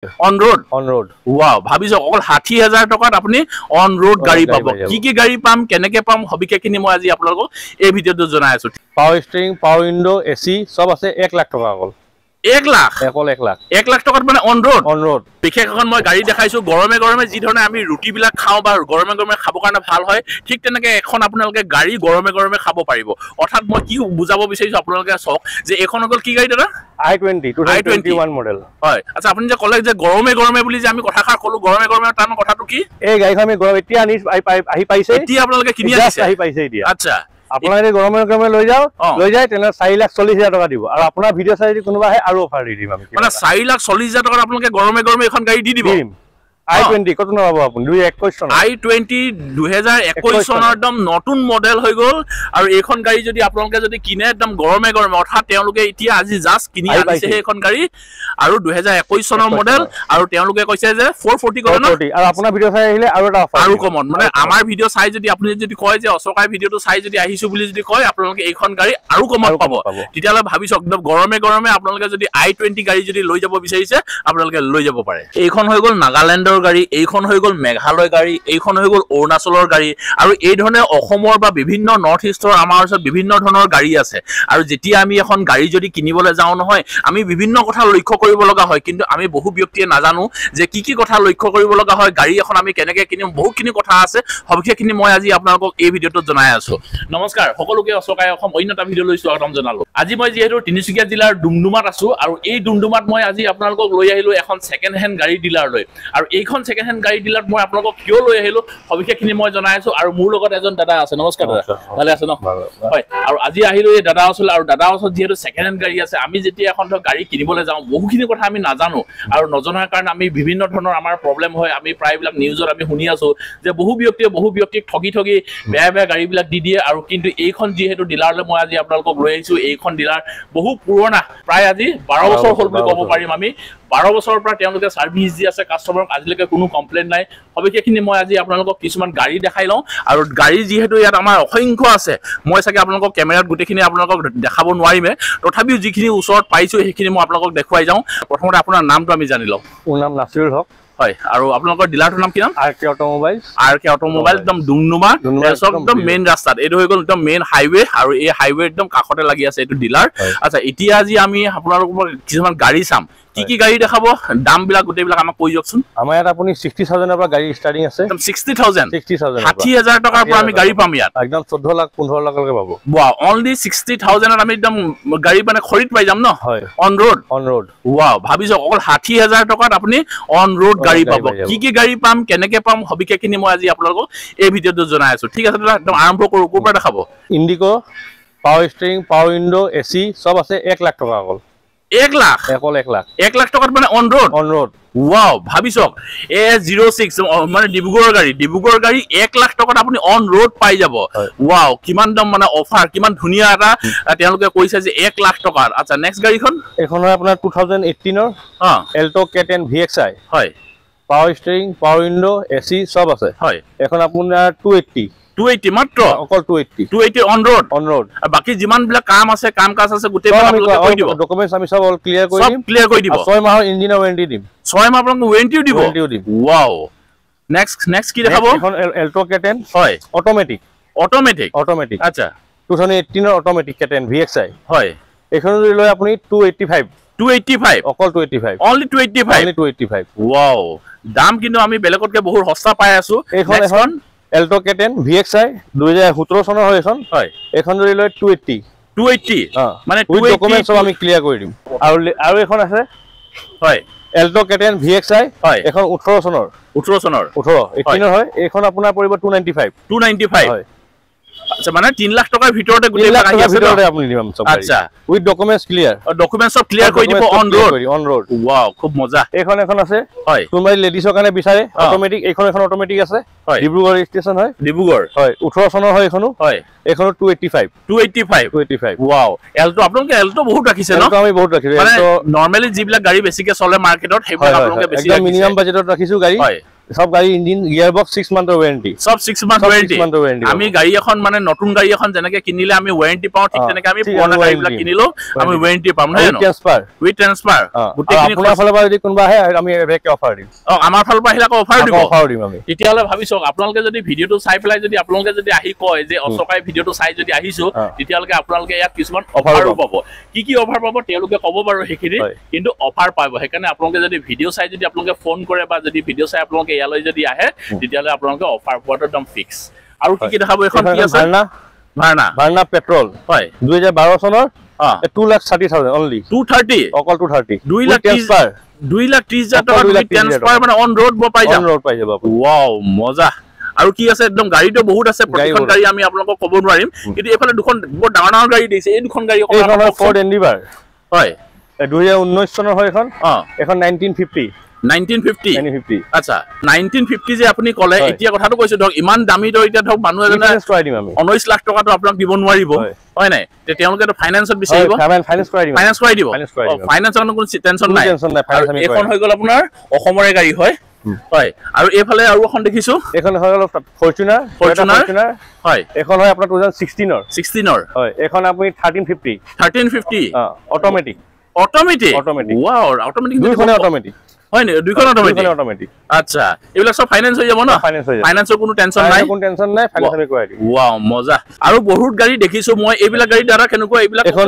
On road. Wow, ভাবিছো অকল 60000 টকাত আপুনি অন রোড গাড়ী পাব কি গাড়ী পাম কেনেকে পাম হবিকেখিনি মই আজি আপোনালোকক এই ভিডিওটো জনাই আছো power steering power window AC সব আছে 1 লাখ টকা অকল 1 লাখ 1 লাখ টকাত মানে অন রোড বিশেষ এখন মই গাড়ী দেখাইছো গৰমে যি ধৰণে আমি ৰুটি বিলাক খাওঁ বা গৰমে খাব কাৰণে ভাল হয় ঠিক তেনেকে এখন আপোনালোকে গাড়ী গৰমে খাব পাৰিব অৰ্থাৎ মই কি বুজাব বিচাৰিছো আপোনালোকে চাওক যে এখন অকল কি গাড়ী দাদা i20 2021 মডেল হয় আচ্ছা আপুনি যে কলে যে গৰমে বুলি যে আমি কথাষাৰ কলো গৰমে তাৰ কথাটো কি এই গাড়ীখন আমি গৰম এতিয়া আহি পাইছে এতিয়া আপোনালোকে কিনি আনিছে আহি পাইছে এতিয়া আচ্ছা আপোনালোকে গৰমে লৈ যায় তেনে 4,40,000 টকা দিব আৰু আপোনাৰ ভিডিও চাই যদি কোনোবা আহে আৰু অফাৰ দি দিম আমি মানে 4,40,000 টকা আপোনালোকে গৰমে এখন গাড়ী দি দিব i20 কত নাপাব আপুনি 2021 চনৰ i20 2021 চনৰ একদম নতুন মডেল হৈ গল আৰু এইখন গাড়ী যদি আপোনালোকে যদি কিনে একদম গৰমে অৰ্থাৎ তেওঁলোকে এতিয়া আজি জাস্ট কিনি আনিছে এইখন গাড়ী আৰু 2021 চনৰ মডেল আৰু তেওঁলোকে কৈছে যে 440 কৰে ন আৰু আপোনাৰ ভিডিও চাই আহিলে আৰু এটা অফাৰ আৰু কমন মানে আমাৰ ভিডিও চাই যদি আপুনি যদি কয় যে অশোকাই ভিডিওটো চাই যদি আহিছো বুলি যদি কয় আপোনালোকে এইখন গাড়ী আৰু কমন পাব তেতিয়ালে ভাবিছো একদম গৰমে আপোনালোকে যদি i20 গাড়ী যদি লৈ যাব বিচাৰিছে আপোনালোকে লৈ যাব পাৰে এইখন হৈ গল নাগালেণ্ডৰ গাড়ী এইখন হৈ গল মেঘালয় গাড়ী এইখন হৈ গল অৰুণাচলৰ গাড়ী আৰু এই ধৰণে অসমৰ বা বিভিন্ন নৰ্থ ইষ্টৰ আমাৰ ওচৰত বিভিন্ন ধৰণৰ গাড়ী আছে আৰু যেতিয়া আমি এখন গাড়ী যদি কিনিবলৈ যাওঁ নহয় আমি বিভিন্ন কথা লক্ষ্য কৰিব লগা হয় কিন্তু আমি বহু ব্যক্তিয়ে নাজানো যে কি কথা লক্ষ্য কৰিব লগা হয় গাড়ী এখন আমি কেনেকৈ কিনিম বহুখিনি কথা আছে সবিশেষখিনি মই আজি আপোনালোকক এই ভিডিওটোত জনাই আছো নমস্কাৰ সকলোকে অশোকাই অসম অন্যটা ভিডিও লৈ স্বাগতম জনালো আজি মই যিহেতু তিনিচুকীয়া জিলাৰ ডুমডুমাত আছো আৰু এই ডুমডুমাত মই আজি আপোনালোকক লৈ আহিলো এখন সেকেন্ড হেণ্ড গাড়ী ডিলাৰলৈ আৰু এইখন সেকেন্ড হেণ্ড গাড়ী ডিলাৰত মই আপোনালোকক কিয় লৈ আহিলো সবিশেষখিনি মই জনাই আছো আৰু মোৰ লগত এজন দাদা আছে নমস্কাৰ দাদা ভালে আছে ন হয় আৰু আজি আহিলো এই দাদা আছিল আৰু দাদা ওচৰত যিহেতু সেকেন্ড হেণ্ড গাড়ী আছে আমি যেতিয়া এখন গাড়ী কিনিবলৈ যাওঁ বহুখিনি কথা আমি নাজানো আৰু নজনাৰ কাৰণে আমি বিভিন্ন ধৰণৰ আমাৰ প্ৰব্লেম হয় আমি প্ৰায়বিলাক নিউজত আমি শুনি আছো যে বহু ব্যক্তিক ঠগি বেয়া গাড়ীবিলাক দি দিয়ে আৰু কিন্তু এইখন যিহেতু ডিলাৰলৈ মই আজি আপোনালোকক লৈ আহিছো এইখন ডিলাৰ বহু পুৰণা প্ৰায় আজি 12 বছৰ হ'ল বুলি ক'ব পাৰিম আমি 12 বছৰৰ পৰা তেওঁলোকে সাৰ্ভিস দি আছে কাস্টমাৰক আজিলৈকে কোনো কমপ্লেইন নাই সবিশেষখিনি মই আজি আপোনালোকক কিছুমান গাড়ী দেখাই লওঁ আৰু গাড়ী যিহেতু ইয়াত আমাৰ অসংখ্য আছে মই চাগে আপোনালোকক কেমেৰাত গোটেইখিনি আপোনালোকক দেখাব নোৱাৰিমে তথাপিও যিখিনি ওচৰত পাইছো সেইখিনি মই আপোনালোকক দেখুৱাই যাওঁ প্ৰথমতে আপোনাৰ নামটো আমি জানি লওঁ মোৰ নাম নাছিৰুল হক হয় আৰু আপোনালোকৰ ডিলাৰটোৰ নাম কি নাম আৰকে অটোমোবাইল একদম ডুমডুমা একদম মেইন ৰাস্তাত এইটো হৈ গল একদম মেইন হাইৱে আৰু এই হাইৱে একদম কাষতে লাগি আছে এইটো ডিলাৰ আচ্ছা এতিয়া আজি আমি আপোনালোকৰ কিছুমান গাড়ী চাম কি গাড়ী দেখাব দাম বিলাক গোটেইবিলাক আমাক কৈ দিয়কচোন আমাৰ ইয়াত আপুনি 60000 ৰ পৰা গাড়ী ষ্টাৰ্টিং আছে একদম 60000 টকাৰ পৰা আমি গাড়ী পাম ইয়াত একদম 14 লাখ 15 লাখলৈকে পাব ওয়াও অনলি 60000 ত আমি একদম গাড়ী মানে খৰিদ পাই যাম ন হয় অন রোড ওয়াও ভাবিছো অকল 60000 টকাত আপুনি অন রোড গাড়ী পাব কি গাড়ী পাম কেনেকে পাম হবিকেখিনি মই আজি আপোনালোকক এই ভিডিওটো জনাই আছো ঠিক আছে দাদা একদম আৰম্ভ কৰো কোৰ পৰা দেখাব Indigo power steering power window AC সব আছে 1 লাখ টকা অকল 1 লাখ 1 লাখ টকাত মানে অন রোড ওয়াও ভাবিছক A06 মানে ডিব্ৰুগড়ৰ গাড়ী 1 লাখ টকাত আপুনি অন ৰোড পাই যাব ওয়াও কিমান দাম মানে অফাৰ কিমান ধুনিয়া এটা তেওঁলোকে কৈছে যে 1 লাখ টকাত আচ্ছা নেক্সট গাড়ীখন এখন হয় আপোনাৰ 2018 ৰ এল্টো K10 VXI হয় power steering power window AC সব আছে হয় এখন আপোনাৰ 280 মাত্ৰ অকল 280 অন রোড বাকি যিমান বিলাক কাম আছে কাম কাজ আছে গোটেই আপোনালোকে কৈ দিব ডকুমেন্টস আমি সব ক্লিয়াৰ কৰি দিম 6 মাহৰ ইঞ্জিনৰ ওয়াৰেন্টি দিম 6 মাহ আপোনালোকে ওয়াৰেন্টিও দিব ওয়াও নেক্সট কি দেখাব এখন এল্টো K10 হয় অটোমেটিক আচ্ছা 2018 ৰ অটোমেটিক K10 VXI হয় এখন লৈ আপুনি 285 অকল 285 অনলি 285 ওয়াও দাম কিন্তু আমি বেলেগতকে বহুত সস্তা পাই আছো এখন এল্টো K10 VXI 2017 চনৰ হয় এখন লৈ 280 মানে ডকুমেন্টস সব আমি ক্লিয়াৰ কৰি দিম আৰু এখন আছে হয় এল্টো K10 VXI এখন 18 চনৰ 18 হয় এখন আপোনাৰ পৰিব 295 হয় আচ্ছা মানে 3 লাখ টকাৰ ভিতৰতে গোটেই আহি আছে ভিতৰতে আপুনি দিম সব আচ্ছা উইথ ডকুমেন্টস সব ক্লিয়াৰ কৰি দিব অন ৰ'ড ওয়াও খুব মজা এখন আছে হয় কোনবাই লেডিছৰ কাৰণে বিচাৰে অটোমেটিক এখন অটোমেটিক আছে ডিব্ৰুগড় ষ্টেচন হয় হয় 18 চনৰ হয় এখনো 285 ওয়াও এল্টো আপোনালোকে এল্টো বহুত ৰাখিছে ন আমি বহুত ৰাখিছো মানে নৰমালি যিবিলাক গাড়ী বেছিকে চলে মাৰ্কেটত সেইবিলাক আপোনালোকে বেছি একদম মিনিমাম বাজেটত ৰাখিছো গাড়ী সব গাড়ী ইঞ্জিন গিয়াৰ বক্স 6 মান্থৰ ওয়াৰেন্টি সব 6 মান্থ ওয়াৰেন্টি আমি গাড়ী এখন মানে নতুন গাড়ী এখন যেনেকে কিনিলে আমি ওয়াৰেন্টি পাওঁ ঠিক তেনেকে আমি পুৰণা গাড়ীবিলাক কিনিলো আমি ওয়াৰেন্টি পাম নহয় জানো উইথ ট্ৰান্সফাৰ গোটেইখিনি আপোনাৰ ফালৰ পৰা যদি কোনোবা আহে আমি এবেকে অফাৰ দিম আমাৰ ফালৰ পৰা আহিলাক অফাৰ দিম আমি তেতিয়ালে ভাবিছক আপোনালোকে যদি ভিডিওটো চাই পেলাই যদি আপোনালোকে যদি আহি কয় যে অশোকাই ভিডিওটো চাই যদি আহিছো তেতিয়ালে আপোনালোকে ইয়াত কিছুমান অফাৰো পাব কি অফাৰ পাব তেওঁলোকে ক'ব বাৰু হেখিনি কিন্তু অফাৰ পাব সেইকাৰণে আপোনালোকে যদি ভিডিও চাই যদি আপোনালোকে ফোন কৰে বা যদি ভিডিও চাই আপোনালোকে ইয়ালৈ যদি আহে তেতিয়ালে আপোনালোকে অফাৰ পোৱাটো একদম ফিক্স আৰু কি দেখাব এখন কি আছে ভাৰনা পেট্ৰল হয় 2012 চনৰ 2,30,000 only 230 অকল 230 2,30,000 টকা ট্ৰান্সফাৰ মানে অন ৰোড পাই যাব ওয়াও মজা আৰু কি আছে একদম গাড়ীটো বহুত আছে প্ৰতিখন গাড়ী আমি আপোনালোকক ক'ব নোৱাৰিম কিন্তু এফালে দুখন বহুত ডাঙৰ গাড়ী দিছে এই দুখন গাড়ী অকল ফৰ্ড এন্ডিভাৰ হয় 2019 চনৰ হয় এখন 1950 আচ্ছা 1950 যে আপুনি ক'লে এতিয়া কথাটো কৈছো ধৰক ইমান দামী তো এতিয়া ধৰক মানুহ এজনে 19 লাখ টকাটো আপোনাক দিব নোৱাৰিব হয় নাই তে তেওঁলোকেটো ফাইনান্সত বিচাৰিব ফাইনান্স কৰাই দিব ফাইনান্সৰ কোনো টেনচন নাই এখন হৈ গ'ল আপোনাৰ অসমৰে গাড়ী হয় হয় আৰু এফালে আৰু এখন দেখিছো এখন হৈ গ'ল ফৰচুনাৰ হয় এখন হয় আপোনাৰ 2016 হয় এখন আপুনি 1350 অটোমেটিক ওয়াও অটোমেটিক দুইখন অটোমেটিক হয় নে দুইখন অটোমেটিক আচ্ছা এইবিলাক সব ফাইনান্স হৈ যাব না ফাইনান্সৰ কোনো টেনচন নাই ফাইনান্স আমি কৰাই দিম ওয়াও মজা আৰু বহুত গাড়ী দেখিছো মই এইবিলাক গাড়ী দ্বাৰা কেনেকুৱা এইবিলাক এখন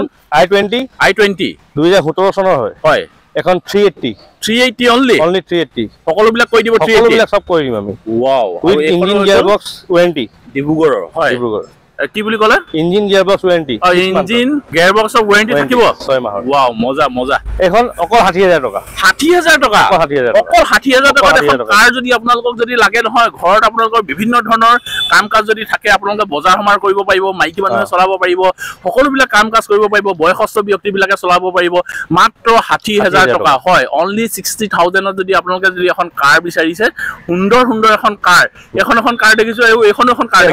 i20 2017 চনৰ হয় এখন 380 only 380 সকলোবিলাক কৈ দিব 380 সকলোবিলাক সব কৈ দিম আমি wow with engine gear box warranty ডিব্ৰুগড়ৰ হয় ডিব্ৰুগড় কি বুলি ক'লে engine gear box warranty engine gear বক্সৰ ওয়াৰেন্টি থাকিব 6 মাহৰ ওয়াও মজা এখন অকল 60,000 টকা 60,000 টকা অকল 60,000 টকা এখন কাৰ যদি আপোনালোকক যদি লাগে নহয় ঘৰত আপোনালোকৰ বিভিন্ন ধৰণৰ কাম কাজ যদি থাকে আপোনালোকে বজাৰ সমাৰ কৰিব পাৰিব মাইকী মানুহে চলাব পাৰিব সকলোবিলাক কাম কাজ কৰিব পাৰিব বয়সস্থ ব্যক্তিবিলাকে চলাব পাৰিব মাত্ৰ 60,000 টকা হয় অনলি 60,000 যদি আপোনালোকে যদি এখন কাৰ বিচাৰিছে সুন্দৰ এখন কাৰ এখন কাৰ দেখিছো আৰু এখন কাৰ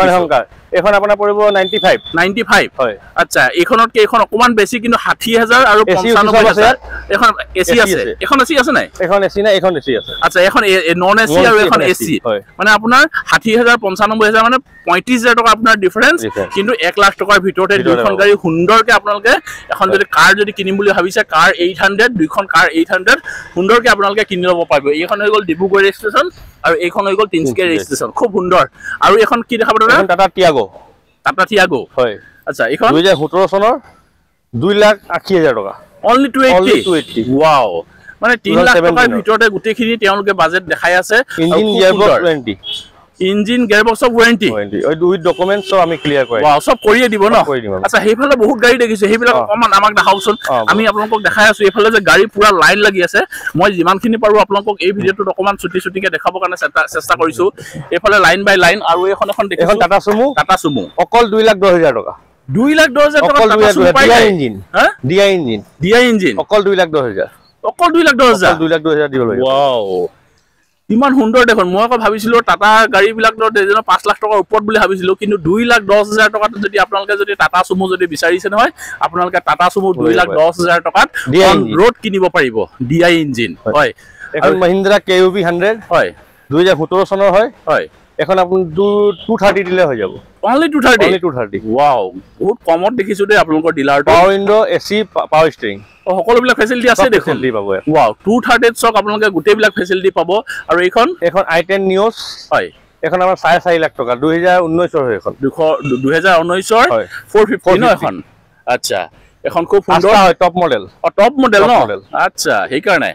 এখন আপোনাৰ পৰিব 95 হয় আচ্ছা এখনতকে এখন অকমান বেছি কিন্তু 60,000 আৰু 95,000 এখন এসি আছে এখন এসি আছে নাই এখন এসি নাই এখন এসি আছে আচ্ছা এখন নন এসি আৰু এখন এসি মানে আপোনাৰ 60,000 95,000 মানে 35,000 টকা আপোনাৰ ডিফাৰেন্স কিন্তু 1 লাখ টকাৰ ভিতৰতে দুখন গাড়ী সুন্দৰকে আপোনালোকে এখন যদি কাৰ যদি কিনিম বুলি ভাবিছে কাৰ 800 দুইখন কাৰ 800 সুন্দৰকে আপোনালোকে কিনি ল'ব পাৰিব এইখন হৈ গ'ল ডিব্ৰুগড় ৰেজিষ্ট্ৰেচন আৰু এইখন হৈ গ'ল তিনচুকীয়া ৰেজিষ্ট্ৰেচন খুব সুন্দৰ আৰু এখন কি দেখাব দাদা টাটা টিয়াগো হয় আচ্ছা এইখন 2017 চনৰ 2,80,000 টকা only 280 ওয়াও মানে 3 লাখ টকাৰ ভিতৰতে গুটেখিনি তেওঁলোকে বাজেট দেখাই আছে engine gear box warranty engine gear বক্সৰ ওয়াৰেন্টি ওই দুই ডকুমেন্টস সব আমি ক্লিয়াৰ কৰি ওয়াও সব কৰিয়ে দিব ন আচ্ছা হেইফালে বহুত গাড়ী দেখিছে হেইবিলাক অকমান আমাক দেখাওচোন আমি আপোনালোকক দেখাই আছো এফালে যে গাড়ী পুৰা লাইন লাগি আছে মই যিমানখিনি পাৰো আপোনালোকক এই ভিডিওটোত অকমান ছুটিকে দেখাবৰ কাৰণে চেষ্টা কৰিছো এফালে লাইন বাই লাইন আৰু এখন দেখিছো এখন টাটা সুমো অকল 2,10,000 টকা 2,10,000 টকা টাটা সুমো পাই ইঞ্জিন ডিআই ইঞ্জিন অকল 2,10,000 অকল 2,10,000 দিব লাগিব ওয়াও ইমান সুন্দৰ দেখোন মই আকৌ ভাবিছিলো টাটা গাড়ী বিলাক যেন 5 লাখ টকাৰ ওপৰত বুলি ভাবিছিলো কিন্তু 2,10,000 টকাত যদি আপোনালোকে যদি টাটা সুমো যদি বিচাৰিছে নহয় আপোনালোকে টাটা সুমো 2,10,000 টকাত ৰোড কিনিব পাৰিব ডিআই ইঞ্জিন হয় এখন মহিন্দ্ৰা কেইউবি 100 হয় 2017 চনৰ হয় এখন আপুনি 230 দিলে হৈ যাব only 230 ওয়াও বহুত কমত দেখিছো দে আপোনালোকৰ dealer power window AC power steering সকলোবিলাক ফেসিলিটি আছে দেখোন ওয়াও 230 চক আপোনালোকে গুটেবিলাক ফেসিলিটি পাব আৰু এখন i10 নিউজ হয় এখন আমাৰ 4.5 লাখ টকা 2019 ৰ এখন 2019 ৰ 450 ন এখন আচ্ছা এখন খুব সুন্দৰ হয় টপ মডেল ন আচ্ছা হেই কাৰণে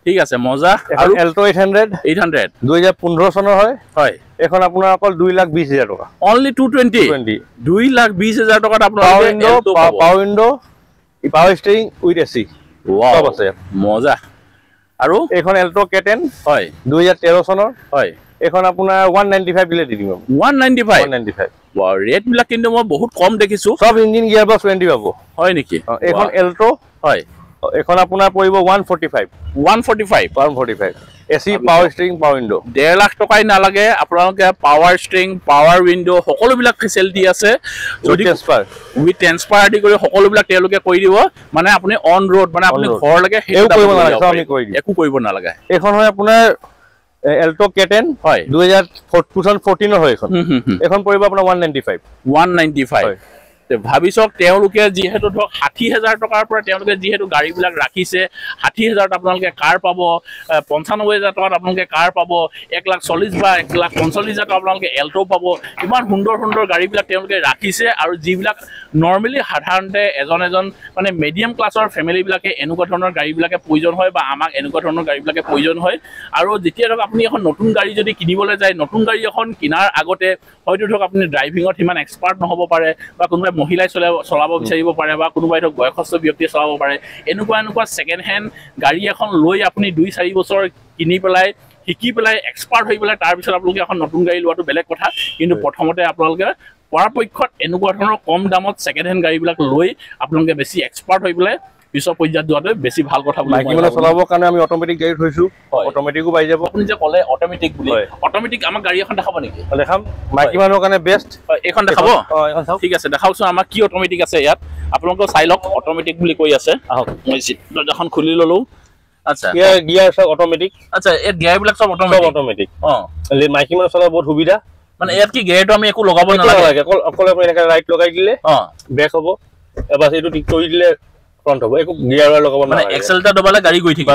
ঠিক আছে মজা আৰু এল্টো 800 2015 চনৰ হয় এখন আপোনাৰ অকল 2,20,000 টকা only 220 2,20,000 টকাত আপোনাৰ power window power steering with AC সব আছে মজা আৰু এখন এল্টো K10 হয় 2013 চনৰ হয় এখন আপোনাৰ 195 দিলে দি দিম 195 ওয়াও ৰেট বিলাক কিন্তু মই বহুত কম দেখিছো সব ইঞ্জিন গিয়াৰ বক্স ওয়াৰেন্টি পাব হয় নেকি এখন এল্টো হয় এখন আপোনাৰ পৰিব 145 AC power steering power window 1.5 lakh টকাই নালাগে আপোনালোকে পাৱাৰ ষ্টিয়াৰিং পাৱাৰ উইন্ডো সকলোবিলাক ফেসিলিটি আছে যদি উইথ ট্ৰান্সফাৰ আদি কৰি সকলোবিলাক তেওঁলোকে কৰি দিব মানে আপুনি অন ৰোড মানে আপুনি ঘৰ লাগে হেতু কৰিব নালাগে আমি কৰি দিম একো কৰিব নালাগে এখন হয় আপোনাৰ এল্টো K10 হয় 2014 হয় এখন এখন পৰিব আপোনাৰ 195 ভাবি চাওক তেওঁলোকে যিহেতু ধৰক 60,000 টকাৰ পৰা তেওঁলোকে যিহেতু গাড়ীবিলাক ৰাখিছে 60,000ত আপোনালোকে কাৰ পাব 95,000 টকাত আপোনালোকে কাৰ পাব 1,40,000 বা 1,45,000 টকা আপোনালোকে এল্টো পাব ইমান সুন্দৰ সুন্দৰ গাড়ীবিলাক তেওঁলোকে ৰাখিছে আৰু যিবিলাক নৰ্মেলি সাধাৰণতে এজন মানে মিডিয়াম ক্লাছৰ ফেমিলিবিলাকে এনেকুৱা ধৰণৰ গাড়ীবিলাকে প্ৰয়োজন হয় বা আমাক এনেকুৱা ধৰণৰ গাড়ীবিলাকে প্ৰয়োজন হয় আৰু যেতিয়া ধৰক আপুনি এখন নতুন গাড়ী যদি কিনিবলৈ যায় নতুন গাড়ী এখন কিনাৰ আগতে হয়তো ধৰক আপুনি ড্ৰাইভিঙত সিমান এক্সপাৰ্ট নহ'ব পাৰে বা কোনোবাই মহিলাই চলাব বিচাৰিব পাৰে বা কোনোবাই ধৰক বয়সস্থ ব্যক্তিয়ে চলাব পাৰে এনেকুৱা ছেকেণ্ড হেণ্ড গাড়ী এখন লৈ আপুনি 2-4 বছৰ কিনি পেলাই শিকি পেলাই এক্সপাৰ্ট হৈ পেলাই তাৰপিছত আপোনালোকে এখন নতুন গাড়ী লোৱাটো বেলেগ কথা কিন্তু প্ৰথমতে আপোনালোকে পৰাপক্ষত এনেকুৱা ধৰণৰ কম দামত ছেকেণ্ড হেণ্ড গাড়ীবিলাক লৈ আপোনালোকে বেছি এক্সপাৰ্ট হৈ পেলাই পিছৰ পৰ্যায়ত যোৱাটো বেছি ভাল কথা বুলি মাইকী মানুহ চলাবৰ কাৰণে আমি অট'মেটিক গাড়ী থৈছো অট'মেটিকো পাই যাব আপুনি যে ক'লে অট'মেটিক বুলি অট'মেটিক আমাক গাড়ী এখন দেখাব নেকি দেখাম মাইকী মানুহৰ কাৰণে বেষ্ট এইখন দেখাব এখন চাওক ঠিক আছে দেখাওকচোন আমাক কি অট'মেটিক আছে ইয়াত আপোনালোকে চাই লওক অট'মেটিক বুলি কৈ আছে আহক মই দৰ্জাখন খুলি ল'লো আচ্ছা গিয়াৰ সব অট'মেটিক আচ্ছা এই গিয়াৰবিলাক সব অট'মেটিক মাইকী মানুহ চলাব বহুত সুবিধা মানে ইয়াত কি গিয়াৰটো আমি একো লগাব নালাগে অকল আপুনি এনেকৈ ৰাইট লগাই দিলে ব্ৰেক হ'ব এবাৰ এইটো ঠিক কৰি দিলে ফ্ৰন্ট হ'ব একো গিয়াৰ লগাব মানে এক্সেলটা দবালে গাড়ী গৈ থাকিব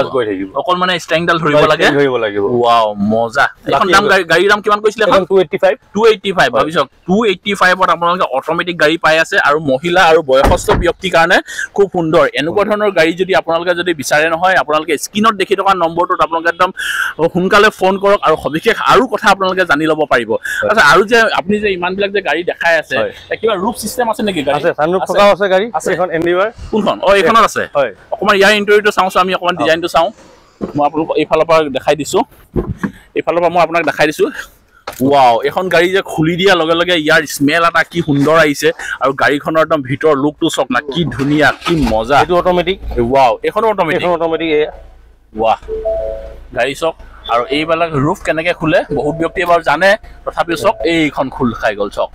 অকল মানে ষ্টেৰিংডাল ধৰিব লাগিব ওৱাও মজা এখন দাম গাড়ীৰ দাম কিমান কৈছিলে এখন 285 ভাবিছক 285 ত আপোনালোকে অট'মেটিক গাড়ী পাই আছে আৰু মহিলা আৰু বয়সস্থ ব্যক্তিৰ কাৰণে খুব সুন্দৰ এনেকুৱা ধৰণৰ গাড়ী যদি আপোনালোকে যদি বিচাৰে নহয় আপোনালোকে স্ক্ৰীনত দেখি থকা নম্বৰটোত আপোনালোকে একদম সোনকালে ফোন কৰক আৰু সবিশেষ আৰু কথা আপোনালোকে জানি ল'ব পাৰিব আচ্ছা আৰু যে আপুনি যে ইমানবিলাক যে গাড়ী দেখাই আছে কিবা ৰূপ চিষ্টেম আছে নেকি গাড়ী আছে সানৰুফ থকা আছে গাড়ী এখন এন্ডিভাৰ কোনখন এইখনত আছে হয় অকমান ইয়াৰ ইন্টেৰিয়ৰটো চাওঁছো আমি অকমান ডিজাইনটো চাওঁ মই আপোনালোকক এইফালৰ পৰা দেখাই দিছো এইফালৰ পৰা মই আপোনাক দেখাই দিছো ওৱাও এখন গাড়ী যে খুলি দিয়া লগে লগে ইয়াৰ স্মেল এটা কি সুন্দৰ আহিছে আৰু গাড়ীখনৰ একদম ভিতৰ লুকটো চাওক না কি ধুনীয়া কি মজা এইটো অট'মেটিক ওৱাও এখনো অট'মেটিক ওৱাহ গাড়ী চাওক আৰু এইবিলাক ৰুফ কেনেকে খুলে বহুত ব্যক্তিয়ে বাৰু জানে তথাপিও চাওক এইখন খোল খাই গ'ল চাওক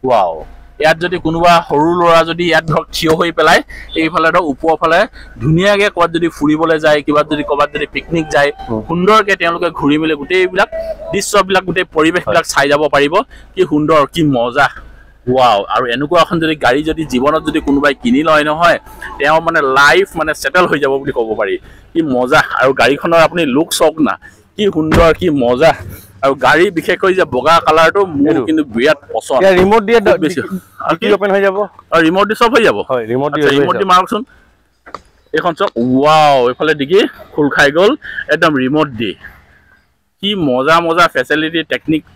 ওৱাও ইয়াত যদি কোনোবা সৰু ল'ৰা যদি ইয়াত ধৰক থিয় হৈ পেলাই এইফালে ধৰক ওপৰৰ ফালে ধুনীয়াকৈ ক'ৰবাত যদি ফুৰিবলৈ যায় কিবা যদি ক'ৰবাত যদি পিকনিক যায় সুন্দৰকৈ তেওঁলোকে ঘূৰি মেলি গোটেইবিলাক দৃশ্যবিলাক গোটেই পৰিৱেশবিলাক চাই যাব পাৰিব কি সুন্দৰ কি মজা ওৱাও আৰু এনেকুৱা এখন যদি গাড়ী যদি জীৱনত যদি কোনোবাই কিনি লয় নহয় তেওঁ মানে লাইফ মানে ছেটেল হৈ যাব বুলি ক'ব পাৰি কি মজা আৰু গাড়ীখনৰ আপুনি লুক চাওক না কি সুন্দৰ কি মজা আৰু গাড়ী বিশেষকৈ যে বগা কালাৰটো মোৰ কিন্তু বিৰাট পছন্দ ইয়াৰ ৰিমোট দিয়ে বেছি আৰু কি ওপেন হৈ যাব আৰু ৰিমোট দি সব হৈ যাব হয় ৰিমোট দি মাৰকচোন এখন চাওক ওৱাও এইফালে দিগি খোল খাই গ'ল একদম ৰিমোট দি কি মজা মজা ফেচিলিটি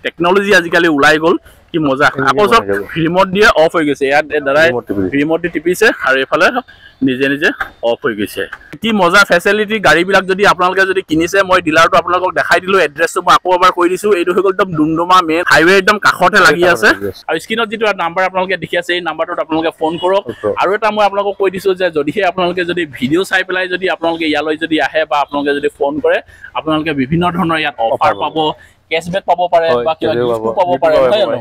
টেকনলজি আজিকালি ওলাই গ'ল কি মজা আকৌ চাওক ৰিমোট দিয়ে অফ হৈ গৈছে ইয়াত দাদাই ৰিমোট দি টিপিছে আৰু এইফালে নিজে নিজে অফ হৈ গৈছে কি মজা ফেচিলিটি গাড়ীবিলাক যদি আপোনালোকে যদি কিনিছে মই ডিলাৰটো আপোনালোকক দেখাই দিলোঁ এড্ৰেছটো মই আকৌ এবাৰ কৈ দিছোঁ এইটো হৈ গ'ল একদম ডুমডুমা মেইন হাইৱে একদম কাষতে লাগি আছে আৰু স্ক্ৰীণত যিটো নাম্বাৰ আপোনালোকে দেখি আছে এই নাম্বাৰটোত আপোনালোকে ফোন কৰক আৰু এটা মই আপোনালোকক কৈ দিছোঁ যে যদিহে আপোনালোকে যদি ভিডিঅ' চাই পেলাই যদি আপোনালোকে ইয়ালৈ যদি আহে বা আপোনালোকে যদি ফোন কৰে আপোনালোকে বিভিন্ন ধৰণৰ ইয়াত অফাৰ পাব কেছবেক পাব পাৰে বা কিবা গিফ্টো পাব পাৰে নহয় জানো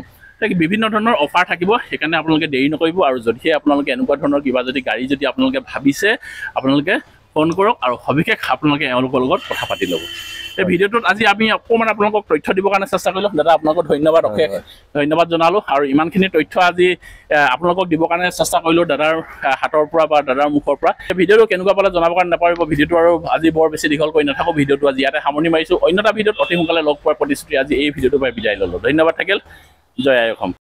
বিভিন্ন ধৰণৰ অফাৰ থাকিব সেইকাৰণে আপোনালোকে দেৰি নকৰিব আৰু যদিহে আপোনালোকে এনেকুৱা ধৰণৰ কিবা যদি গাড়ী যদি আপোনালোকে ভাবিছে আপোনালোকে ফোন কৰক আৰু সবিশেষ আপোনালোকে এওঁলোকৰ লগত কথা পাতি ল'ব এই ভিডিঅ'টোত আজি আমি অকণমান আপোনালোকক তথ্য দিবৰ কাৰণে চেষ্টা কৰিলোঁ দাদা আপোনালোকক ধন্যবাদ জনালোঁ আৰু ইমানখিনি তথ্য আজি আপোনালোকক দিবৰ কাৰণে চেষ্টা কৰিলোঁ দাদাৰ হাতৰ পৰা বা দাদাৰ মুখৰ পৰা ভিডিঅ'টো কেনেকুৱা পালে জনাবৰ কাৰণে নাপাৰিব ভিডিঅ'টো আৰু আজি বৰ বেছি দীঘল কৰি নাথাকোঁ ভিডিঅ'টো আজি ইয়াতে সামৰণি মাৰিছোঁ অন্য এটা ভিডিঅ'ত অতি সোনকালে লগ পোৱাৰ প্ৰতিশ্ৰুতি আজি এই ভিডিঅ'টোৰ পৰা বিদায় ল'লোঁ ধন্যবাদ থাকিল জয় আই অসম